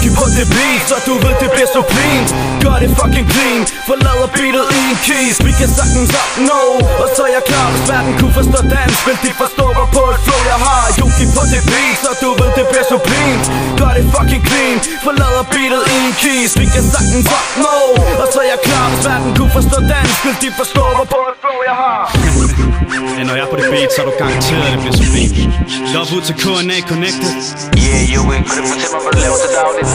Joki på det beat, så du ved det bliver så clean. Gør det fucking clean, forlader beatet i en keys. Vi kan sagtens opnå, og så er jeg klar, hvis verden kunne forstå dansk. Vil de forstå mig på et flow jeg har. Joki på det beat, så du ved det bliver så clean. Gør det fucking clean, forlader beatet i en keys. Vi kan sagtens opnå, og så er jeg klar, hvis verden kunne forstå dansk. Vil de forstå mig på et flow jeg har. Men når jeg er på det beat, så er du garanteret, at det bliver så fint. Love ud til KNA Connected. Yeah, Joey, kan du fortælle mig, hvad du laver til dagligt?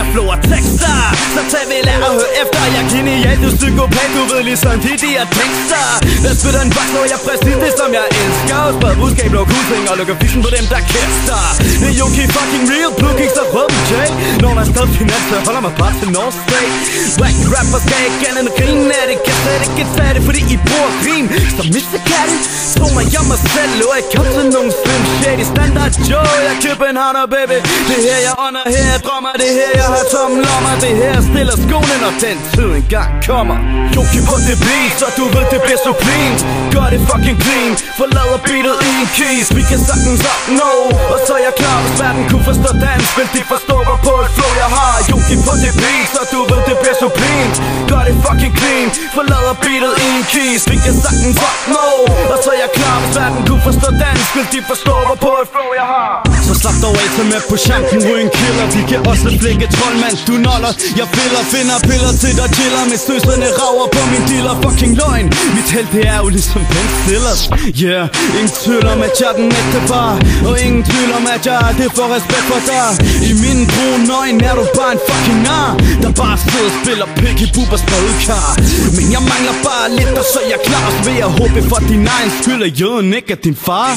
Jeg flower tekster, så tag vel af og hør efter. Jeg er genial, du psykopat, du ved ligesom de her tekster. Jeg spytter en boks, når jeg præcis det som jeg elsker. Spred budskab, luk husing og lukker vision på dem der kæster. Det er Joki fucking real, plugging så rødden Jay. Når der er stadig finans, så holder mig bare til North State. Wack rapper skal ikke andet end grine af det. Kan slet ikke tage det, fordi I bruger rim. Så mister katten, tro mig jeg mig selv. Og jeg kom til nogen slim shady standard Joe. Jeg køber en hånder baby, det her jeg under her. Jeg drømmer det her, jeg har tomme lommer. Det her stiller skoene, når den tid engang kommer. Joki på det beat, så du ved det bliver så clean. Gør det fucking clean, forlader beatet i en keys. Vi kan sagtens opnå, og så er jeg klar, hvis verden kunne forstå dansk. Vil de forstå mig på et flow jeg har. Joki på det beat, så du ved det bliver så clean. Gør det fucking clean, forlader beatet i en keys. Vi kan sagtens opnå, og så er jeg klar, hvis verden kunne forstå dansk. Vil de forstå mig på et flow jeg har. Så slap dog af til med på champen, ryge en killer. Vi kan også flække troldmand, du noller. Jeg finder piller til dig chiller. Med støserne rager på min dealer, fucking løgn. Mit held det er jo ligesom Ben Stillers. Yeah, ingen tvivl om at jeg er den ægte far. Og ingen tvivl om at jeg aldrig får respekt for dig. I mine brune øjne er du bare en fucking nar, der bare sidder og spiller pik i bubers badekar. Men jeg mangler bare lidt, og så er jeg klar. Så vil jeg håbe for din egen skyld, at jøden ikke er din far.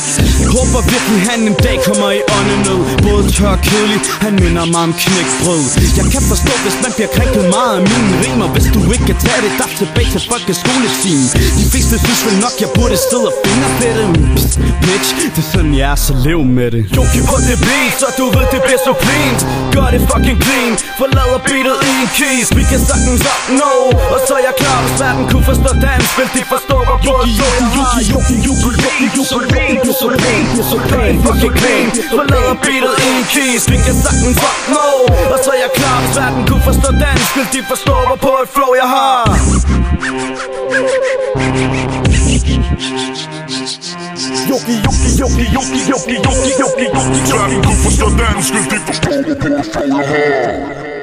Jeg håber virkelig han en dag kommer i åndenød. Både tør og kedelig, han minder mig om knækbrød. Jeg kan forstå, hvis man bliver krænket meget af mine rimer. Hvis du ikke kan tage det, der tilbage til folkeskolestien. De fleste synes vel nok, jeg burde sidde og fingerpette. Psst, bitch, det er sådan jeg er, så lev med det. Joki på det beat, så du ved det bliver så clean. Gør det fucking clean, forlader beatet i en keys. Vi kan sagtens opnå, og så er jeg klar, hvis verden kunne forstå dansk. Vil de forstå mig på et flow jeg har. Joki så clean, fucking clean, forlader beatet i en keys. Vi kan sagtens opnå, og så er jeg klar, hvis verden kunne forstå dansk. Vil de forstå mig på et flow jeg har. Joki, verden kunne forstå dansk. Vil de forstå mig på et flow jeg har.